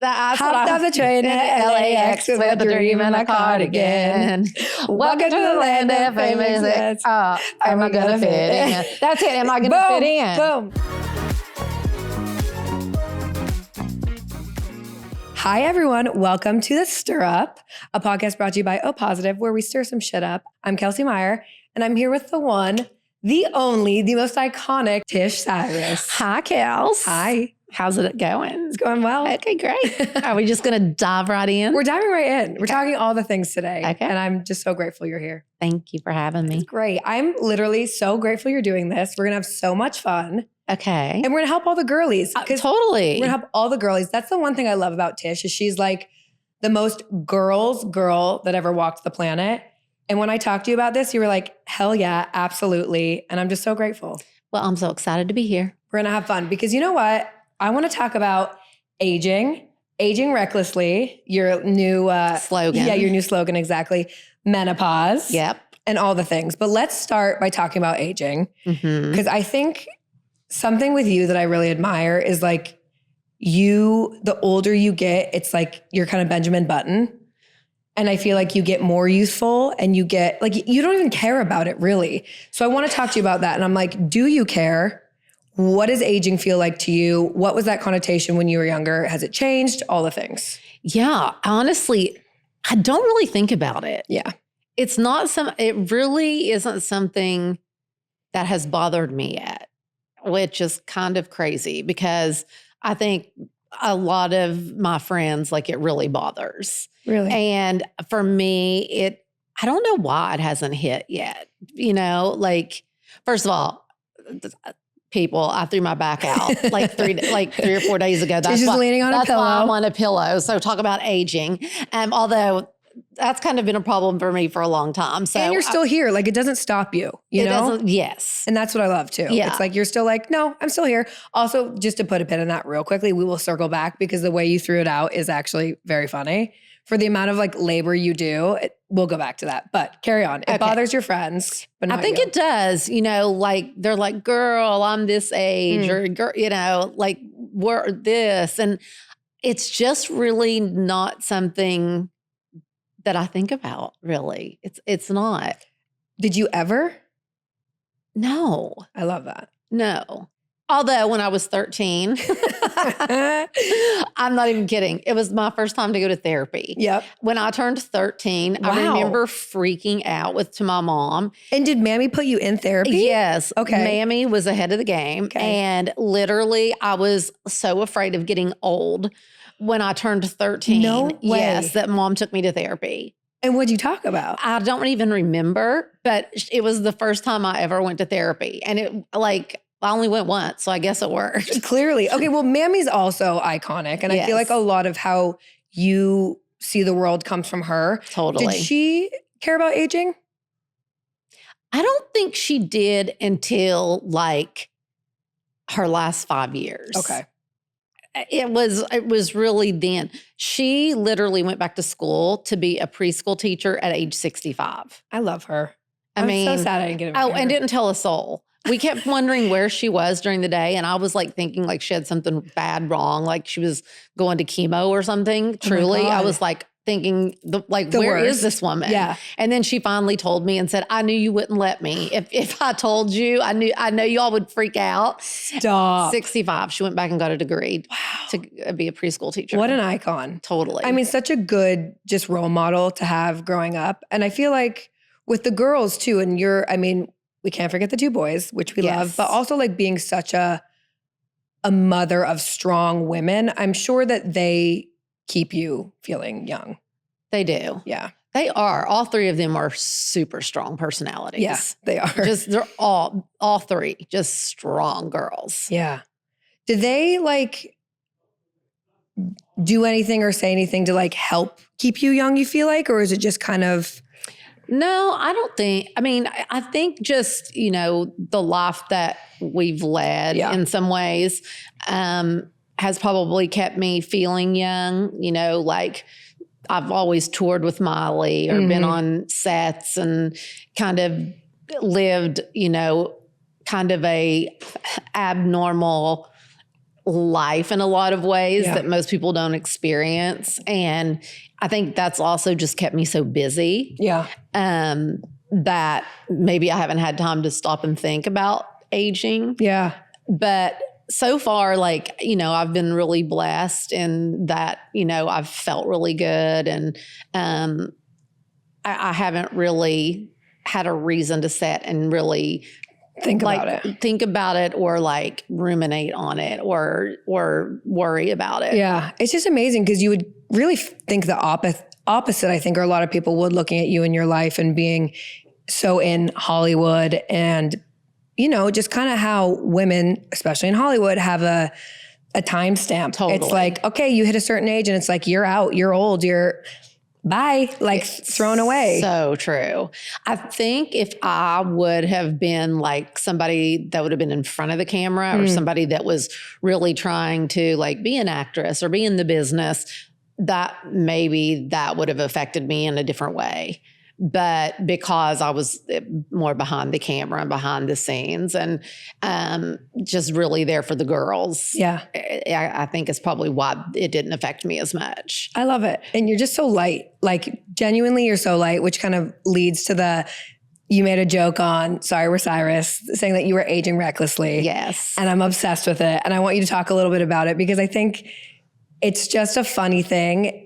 Hopped off the train at LAX with a dream and a cardigan. Welcome to the land of famous. Am I gonna fit in? That's it. Am I gonna fit in? Boom. Hi, everyone. Welcome to The Stir Up, a podcast brought to you by O Positiv, where we stir some shit up. I'm KELSEY Meyer, and I'm here with the one, the only, the most iconic Tish Cyrus. Hi, Kels. Hi. How's it going? It's going well. Okay, great. Are we just going to dive right in? We're diving right in. We're talking all the things today. Okay. And I'm just so grateful you're here. Thank you for having me. It's great. I'm literally so grateful you're doing this. We're going to have so much fun. Okay. And we're going to help all the girlies. Totally. We're going to help all the girlies. That's the one thing I love about Tish is she's like the most girls girl that ever walked the planet. And when I talked to you about this, you were like, hell yeah, absolutely. And I'm just so grateful. Well, I'm so excited to be here. We're going to have fun because you know what? I want to talk about aging recklessly, your new slogan. Yeah, your new slogan, exactly. Menopause. Yep. And all the things. But let's start by talking about aging. Because I think something with you that I really admire is like the older you get, it's like you're kind of Benjamin Button. And I feel like you get more youthful and you get like, you don't even care about it really. So I want to talk to you about that. And I'm like, do you care? What does aging feel like to you? What was that connotation when you were younger? Has it changed? All the things. Yeah, honestly, I don't really think about it. Yeah. It really isn't something that has bothered me yet, which is kind of crazy because I think a lot of my friends, like it really bothers. Really? And for me, I don't know why it hasn't hit yet. You know, like, first of all, people, I threw my back out like 3 or 4 days ago. She's just leaning on a pillow. That's why I'm on a pillow. So talk about aging. Although that's kind of been a problem for me for a long time. So and you're still here. Like it doesn't stop you, you know? Yes. And that's what I love too. Yeah. It's like, you're still like, no, I'm still here. Also, just to put a pin in that real quickly, we will circle back because the way you threw it out is actually very funny. For the amount of like labor you do, we'll go back to that. But carry on. It bothers your friends, but not I think you. it does. You know, like they're like, girl, I'm this age or girl, you know, like we're this. And it's just really not something that I think about really. It's not. Did you ever? No. I love that. No. Although when I was 13, I'm not even kidding. It was my first time to go to therapy. Yep. When I turned 13, Wow. I remember freaking out to my mom. And did Mammy put you in therapy? Yes. Okay. Mammy was ahead of the game. Okay. And literally I was so afraid of getting old when I turned 13. No way. Yes, that mom took me to therapy. And what'd you talk about? I don't even remember, but it was the first time I ever went to therapy. And I only went once, so I guess it worked. Clearly. Okay, well, Mammy's also iconic. And I feel like a lot of how you see the world comes from her. Totally. Did she care about aging? I don't think she did until like her last 5 years. Okay. It was really then. She literally went back to school to be a preschool teacher at age 65. I love her. I'm so sad I didn't get to meet her. And didn't tell a soul. We kept wondering where she was during the day. And I was like thinking like she had something bad wrong. Like she was going to chemo or something. Truly. I was like thinking where is this woman? Yeah. And then she finally told me and said, I knew you wouldn't let me. If I told you, I know y'all would freak out. Stop. 65. She went back and got a degree to be a preschool teacher. What an icon. Totally. I mean, such a good just role model to have growing up. And I feel like with the girls too, and we can't forget the 2 boys, which we love, but also like being such a mother of strong women, I'm sure that they keep you feeling young. They do. Yeah. They are. All 3 of them are super strong personalities. Yeah, they are. They're all 3 just strong girls. Yeah. Did they like do anything or say anything to like help keep you young, you feel like? Or is it just kind of... No, I don't think. I mean, I think just, you know, the life that we've led in some ways has probably kept me feeling young. You know, like I've always toured with Miley or been on sets and kind of lived, you know, kind of a abnormal life in a lot of ways that most people don't experience. And I think that's also just kept me so busy. Yeah. That maybe I haven't had time to stop and think about aging. Yeah. But so far, like, you know, I've been really blessed in that, you know, I've felt really good. And I haven't really had a reason to sit and really think about it or like ruminate on it or worry about it. Yeah. It's just amazing because you would really think the opposite, I think, or a lot of people would, looking at you in your life and being so in Hollywood and, you know, just kind of how women, especially in Hollywood, have a timestamp. Totally. It's like, okay, you hit a certain age and it's like, you're out, you're old, you're bye, like thrown away. So true. I think if I would have been like somebody that would have been in front of the camera or somebody that was really trying to like be an actress or be in the business, that maybe that would have affected me in a different way. But because I was more behind the camera and behind the scenes and just really there for the girls. Yeah. I think it's probably why it didn't affect me as much. I love it. And you're just so light, like genuinely you're so light, which kind of leads to you made a joke on Sorry We're Cyrus saying that you were aging recklessly. Yes. And I'm obsessed with it. And I want you to talk a little bit about it because I think it's just a funny thing.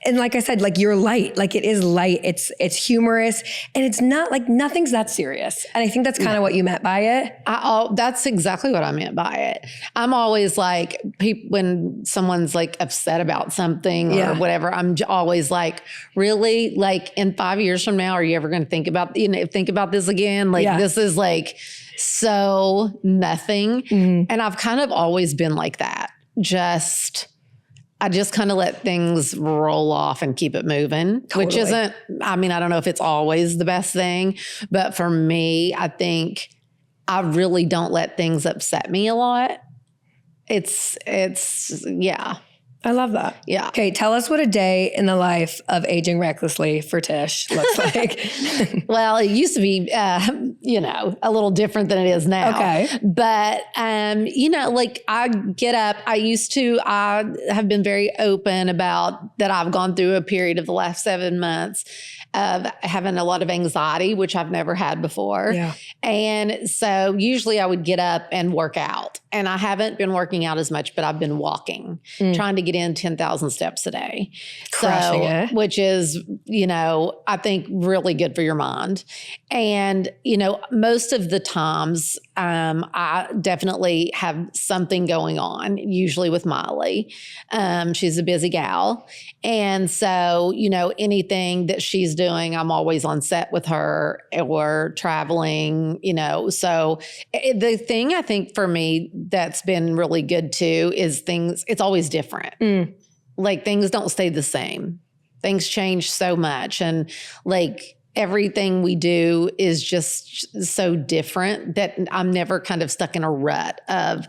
And like I said, like you're light, like it is light. It's humorous and it's not like nothing's that serious. And I think that's kind of what you meant by it. That's exactly what I meant by it. I'm always like, when someone's like upset about something or whatever, I'm always like, really? Like in 5 years from now, are you ever going to think about this again? Like this is like so nothing. And I've kind of always been like that. I just kind of let things roll off and keep it moving, which isn't, I mean, I don't know if it's always the best thing, but for me, I think I really don't let things upset me a lot. It's yeah. I love that. Yeah. Okay, tell us what a day in the life of aging recklessly for Tish looks like. Well, it used to be, a little different than it is now. Okay. But, like I get up, I have been very open about that I've gone through a period of the last 7 months of having a lot of anxiety, which I've never had before. Yeah. And so usually I would get up and work out. And I haven't been working out as much, but I've been walking, trying to get in 10,000 steps a day. Crushing it. Which is, I think really good for your mind. And, most of the times I definitely have something going on, usually with Molly. She's a busy gal. And so, anything that she's doing, I'm always on set with her or traveling, So the thing I think for me that's been really good too is it's always different. Like things don't stay the same. Things change so much. And like everything we do is just so different that I'm never kind of stuck in a rut of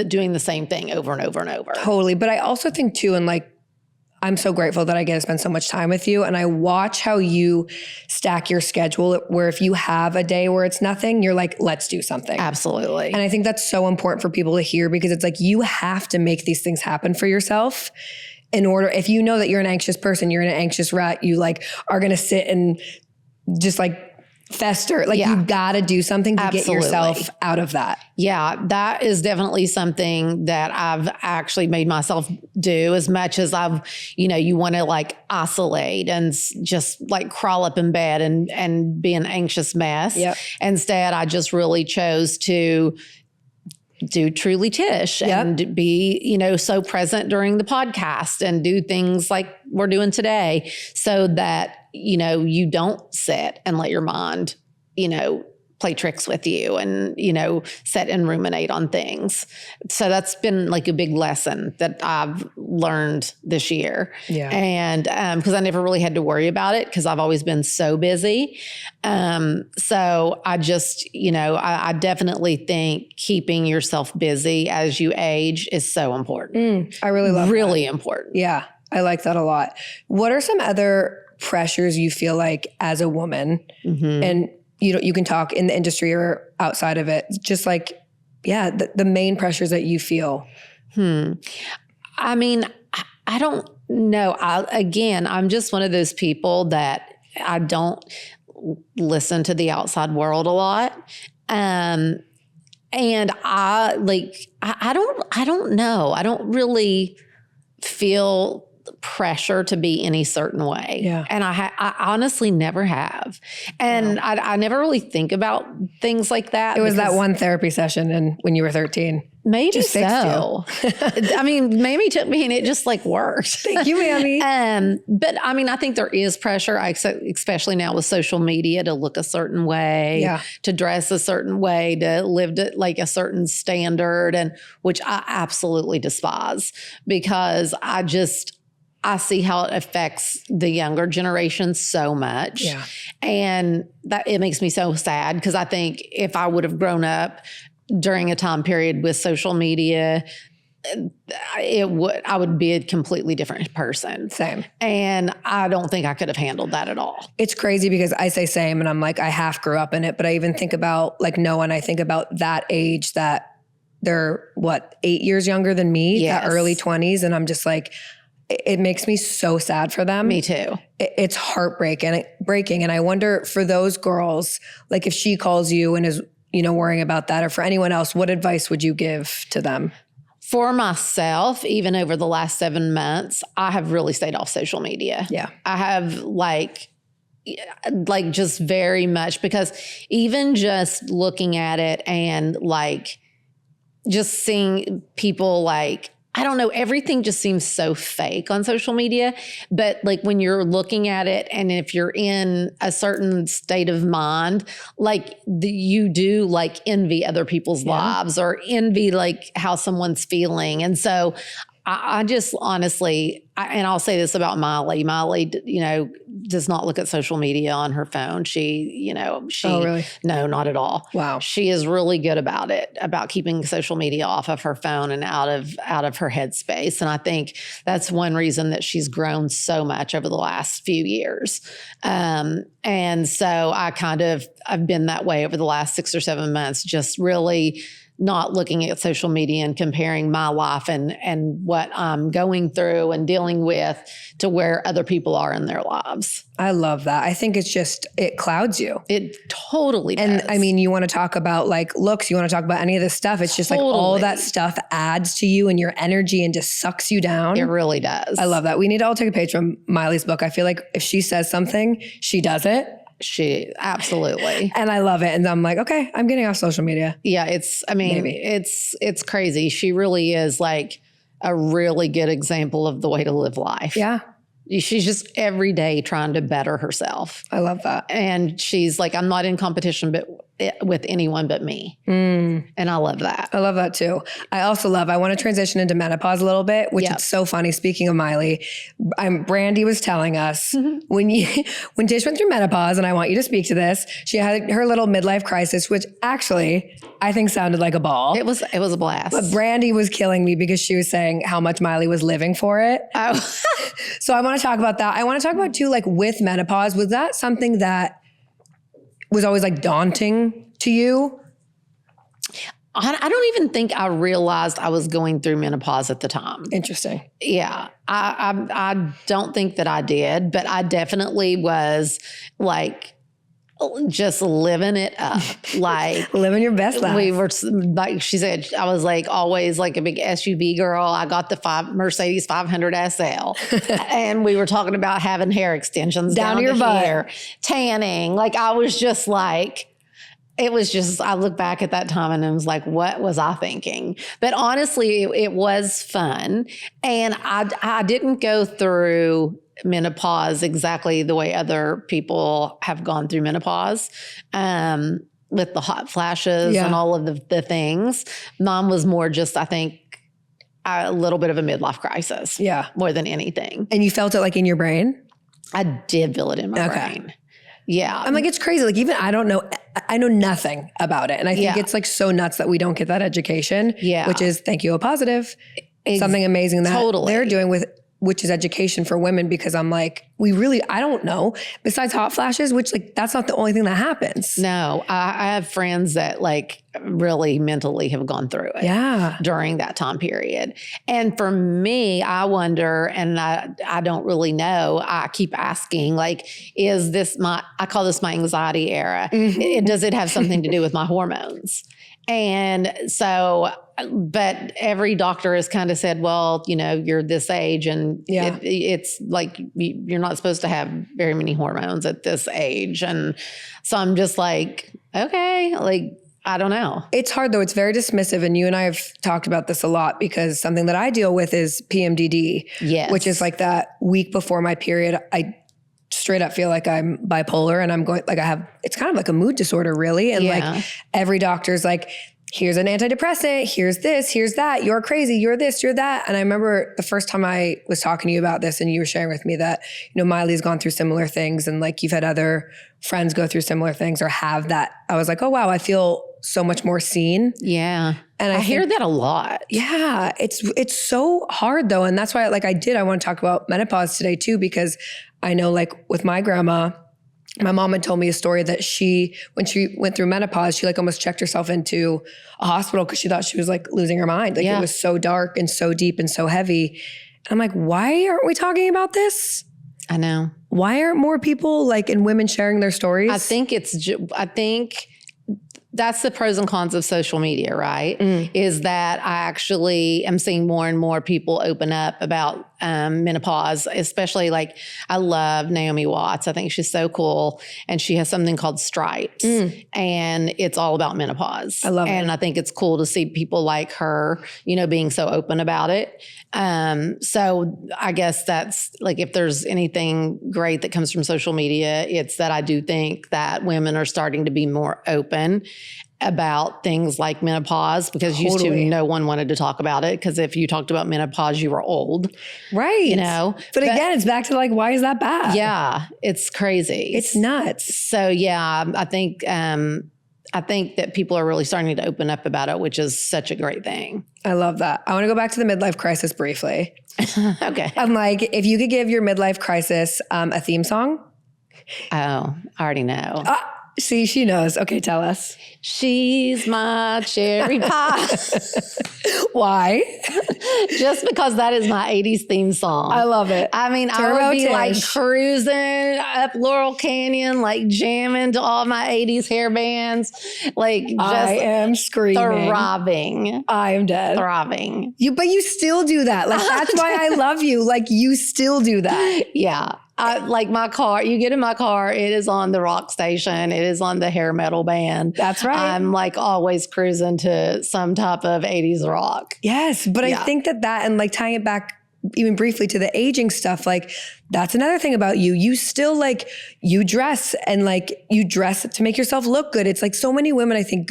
doing the same thing over and over and over. Totally. But I also think too, and like, I'm so grateful that I get to spend so much time with you. And I watch how you stack your schedule where if you have a day where it's nothing, you're like, let's do something. Absolutely. And I think that's so important for people to hear because it's like, you have to make these things happen for yourself in order, if you know that you're an anxious person, you're in an anxious rut, you like are going to sit and just like fester. Like you got to do something to get yourself out of that. Yeah, that is definitely something that I've actually made myself do as much as you want to like isolate and just like crawl up in bed and be an anxious mess. Yep. Instead, I just really chose to do Truly Tish and be, so present during the podcast and do things like we're doing today so that, you don't sit and let your mind, play tricks with you and, sit and ruminate on things. So that's been like a big lesson that I've learned this year. Yeah. And because I never really had to worry about it because I've always been so busy. So I just, I definitely think keeping yourself busy as you age is so important. I really love really that. important. Yeah. I like that a lot. What are some other pressures you feel like as a woman and you can talk in the industry or outside of it, just like the main pressures that you feel? I mean, I don't know. I'm just one of those people that I don't listen to the outside world a lot. And I don't know. I don't really feel pressure to be any certain way. Yeah. And I honestly never have. And I never really think about things like that. It was that one therapy session when you were 13. Maybe just so. I mean, Mamie took me and it just like worked. Thank you, Mamie. But I mean, I think there is pressure, especially now with social media, to look a certain way, to dress a certain way, to live to like a certain standard, and which I absolutely despise, because I see how it affects the younger generation so much. Yeah. And that it makes me so sad, because I think if I would have grown up during a time period with social media, I would be a completely different person. Same. And I don't think I could have handled that at all. It's crazy because I say same and I'm like, I half grew up in it, but I even think about like Noah, and I think about that age that they're 8 years younger than me, that early 20s. And I'm just like, it makes me so sad for them. Me too. It's heartbreaking. And I wonder for those girls, like if she calls you and is, worrying about that, or for anyone else, what advice would you give to them? For myself, even over the last 7 months, I have really stayed off social media. Yeah. I have like just very much, because even just looking at it and like just seeing people like, I don't know, everything just seems so fake on social media. But like when you're looking at it, and if you're in a certain state of mind, like you do like envy other people's lives, or envy like how someone's feeling. And so I just honestly, and I'll say this about Miley. Miley, does not look at social media on her phone. She, Oh, really? No, not at all. Wow. She is really good about it, about keeping social media off of her phone and out of her headspace. And I think that's one reason that she's grown so much over the last few years. And so I've been that way over the last 6 or 7 months, just really not looking at social media and comparing my life and what I'm going through and dealing with to where other people are in their lives. I love that. I think it clouds you. It totally does. And I mean, you want to talk about like looks, you want to talk about any of this stuff. It's just like all that stuff adds to you and your energy and just sucks you down. It really does. I love that. We need to all take a page from Miley's book. I feel like if she says something, she does it. She absolutely. And I love it. And I'm like, okay, I'm getting off social media. Yeah, it's crazy. She really is like a really good example of the way to live life. Yeah. She's just every day trying to better herself. I love that. And she's like, I'm not in competition with anyone but me. And I love that. I love that too. I want to transition into menopause a little bit, which is so funny. Speaking of Miley, Brandy was telling us when Tish went through menopause, and I want you to speak to this, she had her little midlife crisis, which actually I think sounded like a ball. It was a blast. But Brandy was killing me because she was saying how much Miley was living for it. Oh. So I want to talk about that. I want to talk about too, like with menopause, was that something that was always like daunting to you? I don't even think I realized I was going through menopause at the time. Interesting. Yeah. I don't think that I did, but I definitely was like just living it up. Like living your best life. We were, like she said, I was like always like a big SUV girl. I got the Mercedes 500 SL and we were talking about having hair extensions down to your butt, tanning. Like I was just like, I look back at that time and I was like, what was I thinking? But honestly, it was fun. And I didn't go through menopause exactly the way other people have gone through menopause, with the hot flashes and all of the things. Mine was more just, I think, a little bit of a midlife crisis. Yeah. More than anything. And you felt it like in your brain? I did feel it in my brain. Yeah. I'm like, it's crazy. Like even I know nothing about it. And I think it's like so nuts that we don't get that education, which is thank you, O Positiv. Something amazing that they're doing with which is education for women, because I'm like, I don't know, besides hot flashes, which like, that's not the only thing that happens. No, I have friends that like really mentally have gone through it during that time period. And for me, I wonder, and I don't really know, I keep asking, like, is this I call this my anxiety era. Does it have something to do with my hormones? And so, but every doctor has kind of said, well, you know, you're this age and it's like, you're not supposed to have very many hormones at this age. And so I'm just like, okay, like, I don't know. It's hard though. It's very dismissive. And you and I have talked about this a lot, because something that I deal with is PMDD, which is like that week before my period. I straight up feel like I'm bipolar, and I'm going like, it's kind of like a mood disorder really. And like every doctor's like, here's an antidepressant, here's this, here's that, you're crazy, you're this, you're that. And I remember the first time I was talking to you about this and you were sharing with me that, you know, Miley's gone through similar things, and like you've had other friends go through similar things or have that. I was like, oh wow, I feel so much more seen. Yeah. And I hear that a lot. Yeah. It's so hard though. And that's why like I want to talk about menopause today too, because I know like with my grandma, my mom had told me a story that when she went through menopause, she like almost checked herself into a hospital because she thought she was like losing her mind. Like it was so dark and so deep and so heavy. And I'm like, why aren't we talking about this? I know. Why aren't more people like and women sharing their stories? I think that's the pros and cons of social media, right? Is that I actually am seeing more and more people open up about menopause, especially like I love Naomi Watts. I think she's so cool. And she has something called Stripes and it's all about menopause. I love it. And I think it's cool to see people like her, you know, being so open about it. So I guess that's like, if there's anything great that comes from social media, it's that I do think that women are starting to be more open about things like menopause, because used to no one wanted to talk about it, because if you talked about menopause, you were old. Right. You know? But again, it's back to like, why is that bad? Yeah. It's crazy. It's nuts. So yeah, I think that people are really starting to open up about it, which is such a great thing. I love that. I want to go back to the midlife crisis briefly. Okay. I'm like, if you could give your midlife crisis a theme song. Oh, I already know. See, she knows. Okay, tell us. She's my cherry pie. Why? Just because that is my 80s theme song. I love it. I mean, I would be like cruising up Laurel Canyon, like jamming to all my 80s hair bands. Like just I am screaming. Throbbing. I am dead. Throbbing. But you still do that. Like, that's why I love you. Like, you still do that. Yeah. Like my car, you get in my car, it is on the rock station. It is on the hair metal band. That's right. I'm like always cruising to some type of 80s rock. Yes. But I think that and like tying it back even briefly to the aging stuff, like that's another thing about you. You still like, you dress and like you dress to make yourself look good. It's like so many women I think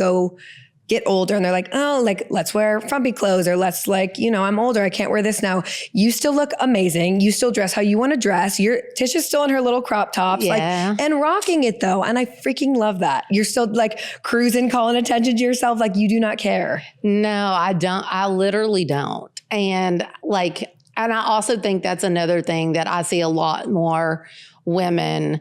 get older and they're like, oh, like let's wear frumpy clothes, or let's like, you know, I'm older, I can't wear this now. You still look amazing. You still dress how you want to dress. Tish is still in her little crop tops, like, and rocking it though. And I freaking love that. You're still like cruising, calling attention to yourself. Like you do not care. No, I don't. I literally don't. And I also think that's another thing that I see a lot more women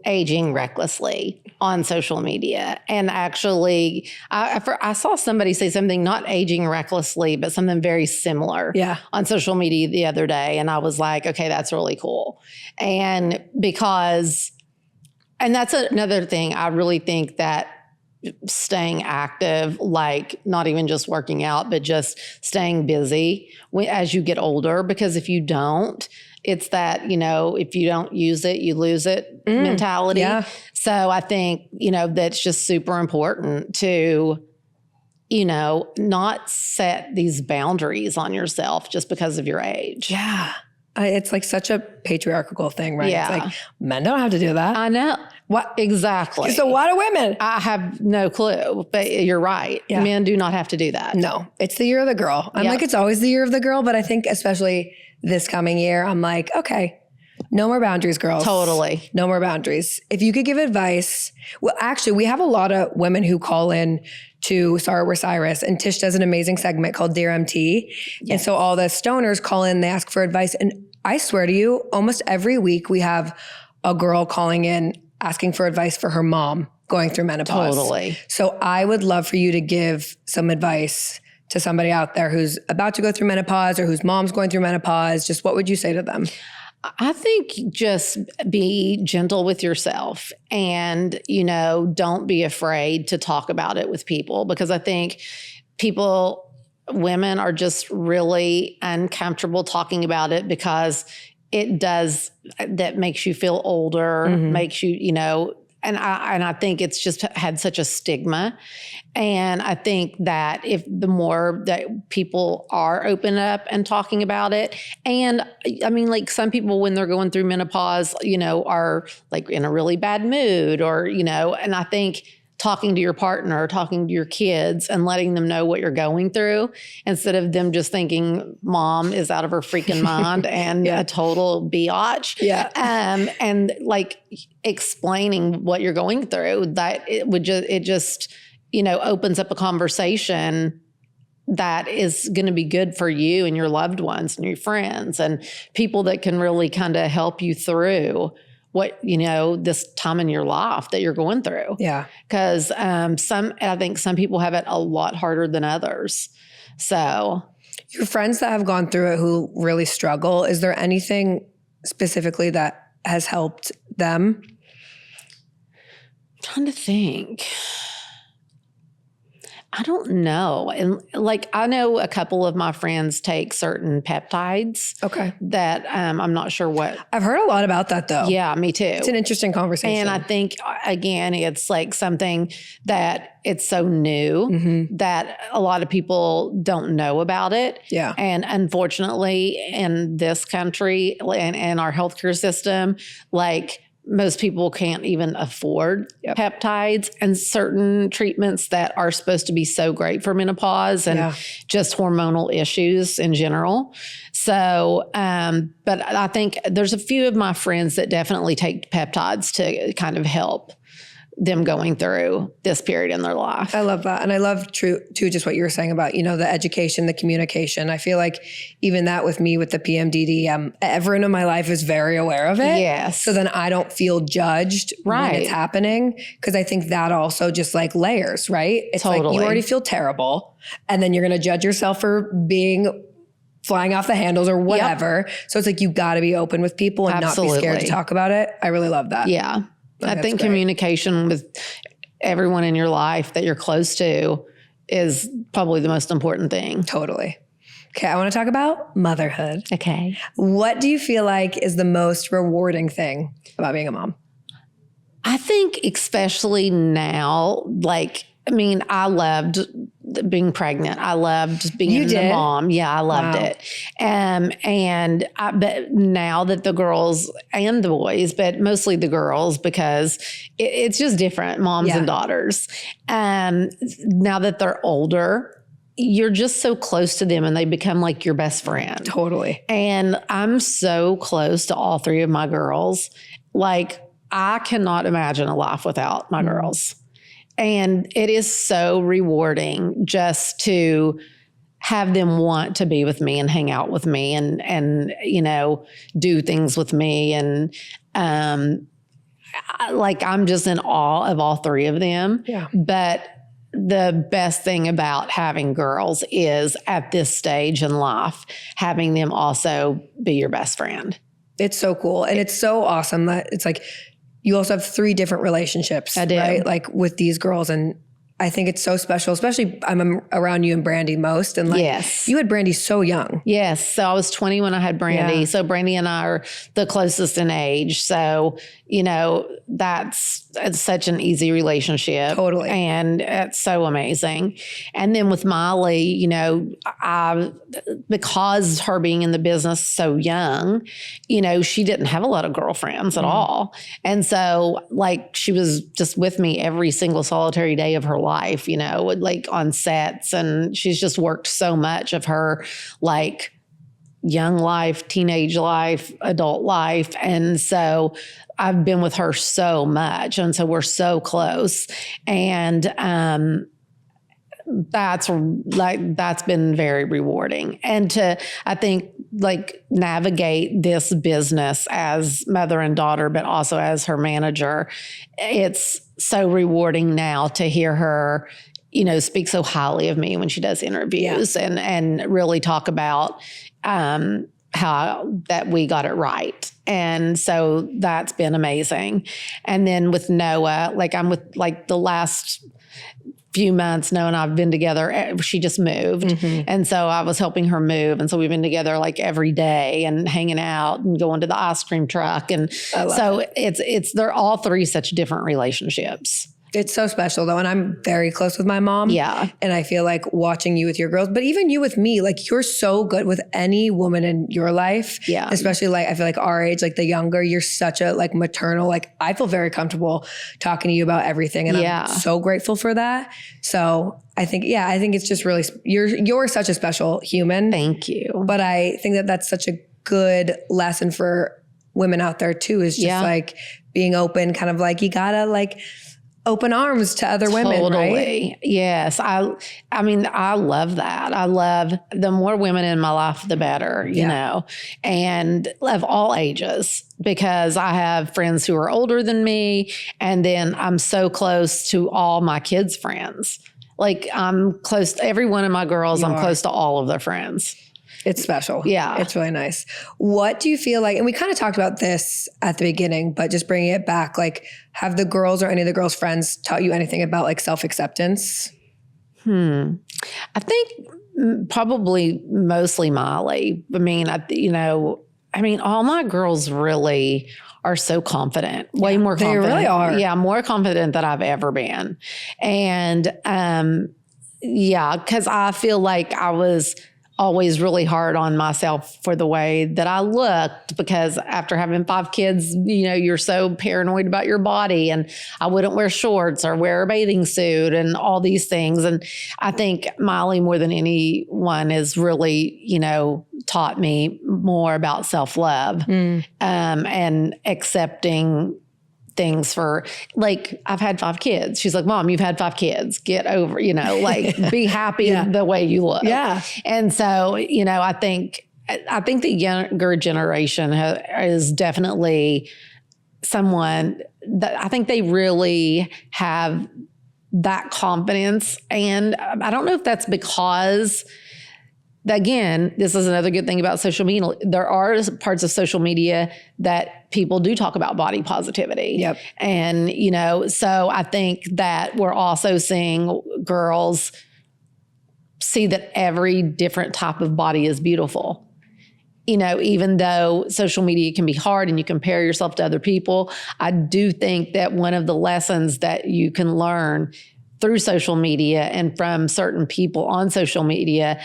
aging recklessly on social media. And actually, I saw somebody say something, not aging recklessly, but something very similar on social media the other day. And I was like, okay, that's really cool. And that's another thing. I really think that staying active, like not even just working out, but just staying busy as you get older, because if you don't, it's that, you know, if you don't use it, you lose it mentality. Yeah. So I think, you know, that's just super important to, you know, not set these boundaries on yourself just because of your age. Yeah. It's like such a patriarchal thing, right? Yeah. It's like men don't have to do that. I know. What? Exactly. So why do women? I have no clue, but you're right. Yeah. Men do not have to do that. No, it's the year of the girl. I'm like, it's always the year of the girl, but I think especially this coming year, I'm like, okay, no more boundaries, girls. Totally. No more boundaries. If you could give advice, well, actually, we have a lot of women who call in to Tish Cyrus, and Tish does an amazing segment called Dear MT. Yes. And so all the stoners call in, they ask for advice. And I swear to you, almost every week we have a girl calling in asking for advice for her mom going through menopause. Totally. So I would love for you to give some advice to somebody out there who's about to go through menopause or whose mom's going through menopause. Just what would you say to them? I think just be gentle with yourself and, don't be afraid to talk about it with people, because I think women are just really uncomfortable talking about it because that makes you feel older, makes you, and I think it's just had such a stigma. And I think that the more that people are open up and talking about it, and I mean, like some people when they're going through menopause, are like in a really bad mood or, and I think talking to your partner or talking to your kids and letting them know what you're going through instead of them just thinking mom is out of her freaking mind and a total biatch. Yeah. And like explaining what you're going through, that it just opens up a conversation that is going to be good for you and your loved ones and your friends and people that can really kind of help you through what, this time in your life that you're going through. Yeah. Because I think some people have it a lot harder than others. So your friends that have gone through it who really struggle, is there anything specifically that has helped them? I'm trying to think. I don't know. And like, I know a couple of my friends take certain peptides. Okay. That I'm not sure what. I've heard a lot about that though. Yeah, me too. It's an interesting conversation. And I think, again, it's like something that it's so new that a lot of people don't know about it. Yeah. And unfortunately, in this country and our healthcare system, like, most people can't even afford peptides and certain treatments that are supposed to be so great for menopause and just hormonal issues in general. So, but I think there's a few of my friends that definitely take peptides to kind of help them going through this period in their life. I love that. And I love too, just what you were saying about, the education, the communication. I feel like even that with me with the PMDD, everyone in my life is very aware of it. Yes. So then I don't feel judged when it's happening. Cause I think that also just like layers, right? It's like you already feel terrible and then you're going to judge yourself for being flying off the handles or whatever. So it's like, you got to be open with people and not be scared to talk about it. I really love that. Yeah. I think communication with everyone in your life that you're close to is probably the most important thing. Totally. Okay, I want to talk about motherhood. Okay. What do you feel like is the most rewarding thing about being a mom? I think especially now, I loved being pregnant. I loved being a mom. Yeah, I loved it. But now that the girls and the boys, but mostly the girls, because it's just different, moms and daughters. Now that they're older, you're just so close to them and they become like your best friend. Totally. And I'm so close to all three of my girls. Like, I cannot imagine a life without my girls. And it is so rewarding just to have them want to be with me and hang out with me and do things with me. And I'm just in awe of all three of them. Yeah. But the best thing about having girls is at this stage in life, having them also be your best friend. It's so cool. And it's so awesome that it's like, you also have 3 different relationships, I do. Right? Like with these girls. And I think it's so special, especially I'm around you and Brandy most. And you had Brandy so young. Yes. So I was 20 when I had Brandy. Yeah. So Brandy and I are the closest in age. So, it's such an easy relationship. Totally. And it's so amazing. And then with Molly, because her being in the business so young, she didn't have a lot of girlfriends at all. And so she was just with me every single solitary day of her life, on sets. And she's just worked so much of her young life, teenage life, adult life. And so I've been with her so much. And so we're so close. And that's been very rewarding. And to, I think, like, navigate this business as mother and daughter, but also as her manager, it's so rewarding now to hear her, you know, speak so highly of me when she does interviews and really talk about how that we got it right. And so that's been amazing. And then with Noah, like, I'm with, like, the last few months, Noah and I've been together. She just moved. Mm-hmm. And so I was helping her move. And so we've been together like every day and hanging out and going to the ice cream truck. And so they're all three such different relationships. It's so special though. And I'm very close with my mom. Yeah. And I feel like watching you with your girls, but even you with me, like, you're so good with any woman in your life. Yeah. Especially, like, I feel like our age, like the younger, you're such a, like, maternal, like, I feel very comfortable talking to you about everything. And I'm so grateful for that. So I think it's just really, you're such a special human. Thank you. But I think that that's such a good lesson for women out there too, is just like being open, kind of like, you gotta, like, open arms to other women, right? Yes. I mean, I love that. I love the more women in my life, the better, you know, and of all ages, because I have friends who are older than me. And then I'm so close to all my kids' friends. Like, I'm close to every one of my girls. I'm close to all of their friends. It's special. Yeah. It's really nice. What do you feel like, and we kind of talked about this at the beginning, but just bringing it back, like, have the girls or any of the girls' friends taught you anything about, like, self-acceptance? I think probably mostly Molly. I mean, all my girls really are so confident, way more confident. They really are. Yeah, more confident than I've ever been. And because I feel like I was always really hard on myself for the way that I looked, because after having 5 kids, you know, you're so paranoid about your body, and I wouldn't wear shorts or wear a bathing suit and all these things. And I think Molly, more than anyone, has really, you know, taught me more about self-love and accepting things for, like, I've had 5 kids. She's like, Mom, you've had 5 kids. Get over, you know, like, be happy the way you look. Yeah. And so, you know, I think the younger generation is definitely someone that I think they really have that confidence. And I don't know if that's because, again, this is another good thing about social media. There are parts of social media that people do talk about body positivity. Yep. And, you know, so I think that we're also seeing girls see that every different type of body is beautiful. You know, even though social media can be hard and you compare yourself to other people, I do think that one of the lessons that you can learn through social media and from certain people on social media,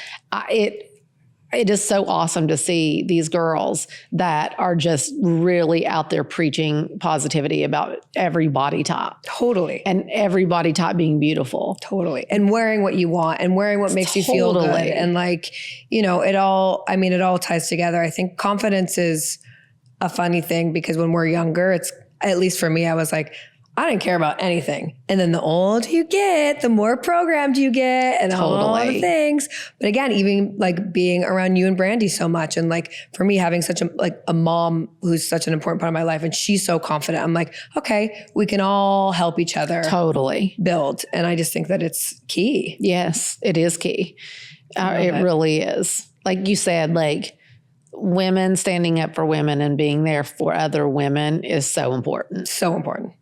it is so awesome to see these girls that are just really out there preaching positivity about every body type. Totally. And every body type being beautiful. Totally. And wearing what you want and wearing what makes you feel good. And, like, you know, it all ties together. I think confidence is a funny thing, because when we're younger, it's, at least for me, I was like, I didn't care about anything. And then the older you get, the more programmed you get and all the things. But again, even, like, being around you and Brandy so much, and, like, for me, having such a mom who's such an important part of my life, and she's so confident, I'm like, okay, we can all help each other build. And I just think that it's key. Yes, it is key. It really is. Like you said, like, women standing up for women and being there for other women is so important. So important.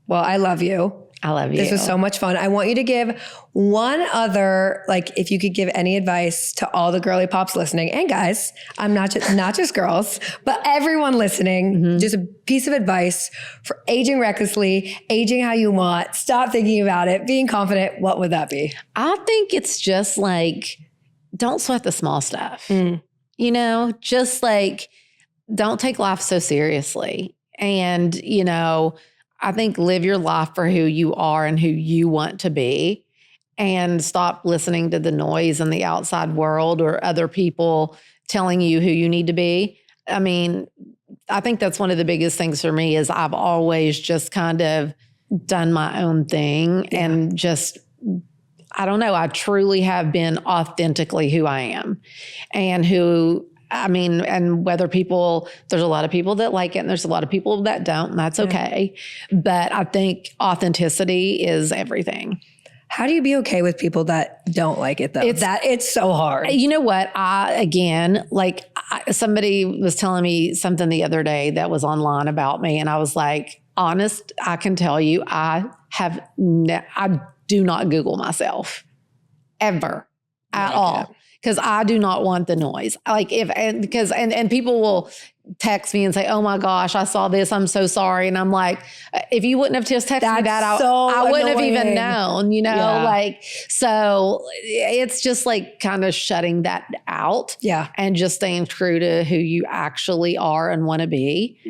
Well, I love you. I love you. This was so much fun. I want you to give one other, like, if you could give any advice to all the girly pops listening, and guys, I'm not just girls, but everyone listening, just a piece of advice for aging recklessly, aging how you want, stop thinking about it, being confident. What would that be? I think it's just like, don't sweat the small stuff. You know, just like, don't take life so seriously. And, you know, I think live your life for who you are and who you want to be, and stop listening to the noise in the outside world or other people telling you who you need to be. I mean, I think that's one of the biggest things for me, is I've always just kind of done my own thing and just, I don't know. I truly have been authentically who I am and and whether there's a lot of people that like it and there's a lot of people that don't, and that's okay. But I think authenticity is everything. How do you be okay with people that don't like it though? It's so hard. You know what? Somebody was telling me something the other day that was online about me, and I was like, honest, I can tell you, I do not Google myself ever at all. Because I do not want the noise. And people will text me and say, "Oh my gosh, I saw this. I'm so sorry." And I'm like, if you wouldn't have just texted me that, I wouldn't have even known, so it's just like kind of shutting that out. Yeah. And just staying true to who you actually are and want to be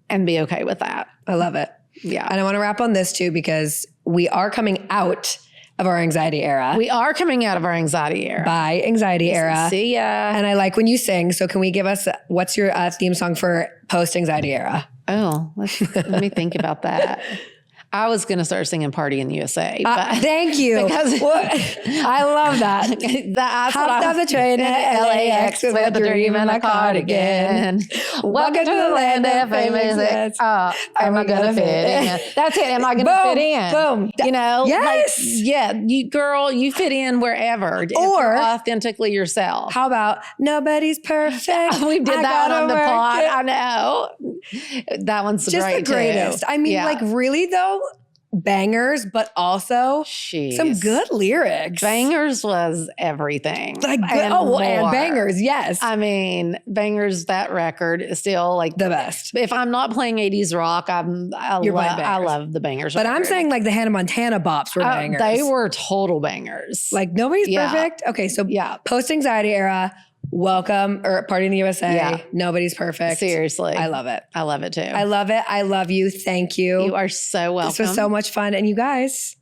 and be okay with that. I love it. Yeah. And I want to wrap on this too, because we are coming out of our anxiety era. We are coming out of our anxiety era. Bye, anxiety era. See ya. And I like when you sing. So can we give us, what's your theme song for post-anxiety era? Oh, let me think about that. I was going to start singing Party in the USA. But thank you. Because I love that. Hopped off the train at LAX with a dream and a cardigan. Welcome to the land of famous. Am I going to fit in? That's it. Am I going to fit in? Boom. Yes. You fit in wherever. Or authentically yourself. How about nobody's perfect? We did that on the pod. I know. That one's just the greatest. Too. I mean, really though, bangers, but also some good lyrics. Bangers was everything. And bangers, yes. I mean, bangers, that record is still like the best. If I'm not playing 80s rock, I love the bangers. But I'm saying like the Hannah Montana bops were bangers. They were total bangers. Like nobody's perfect. Okay, so post-anxiety era, welcome, or Party in the USA. Yeah. Nobody's perfect. Seriously. I love it. I love it too. I love it. I love you. Thank you. You are so welcome. This was so much fun. And you guys,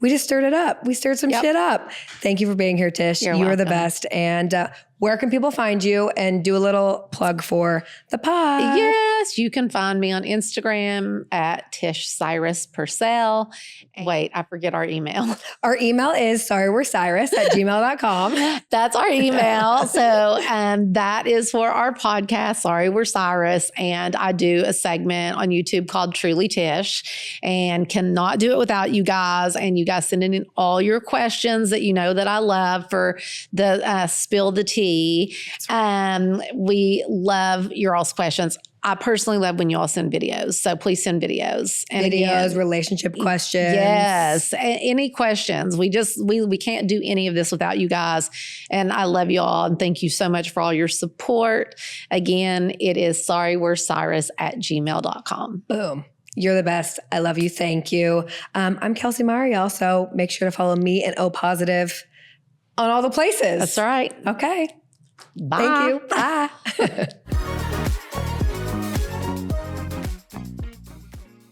we just stirred it up. We stirred some shit up. Thank you for being here, Tish. You are the best. And where can people find you? And do a little plug for the pod. Yes, you can find me on Instagram at Tish Cyrus Purcell. Wait, I forget our email. Our email is sorrywe'recyrus@gmail.com. That's our email. So that is for our podcast, Sorry We're Cyrus. And I do a segment on YouTube called Truly Tish, and cannot do it without you guys. And you guys sending in all your questions that you know that I love for the Spill the Tea. We love your all's questions. I personally love when you all send videos. So please send videos. And again, relationship questions. Yes. Any questions. We can't do any of this without you guys. And I love you all. And thank you so much for all your support. Again, it is sorrywe'recyrus@gmail.com. Boom. You're the best. I love you. Thank you. I'm KELSEY Mariel. So make sure to follow me and O Positiv on all the places. That's right. Okay. Bye. Thank you. Bye.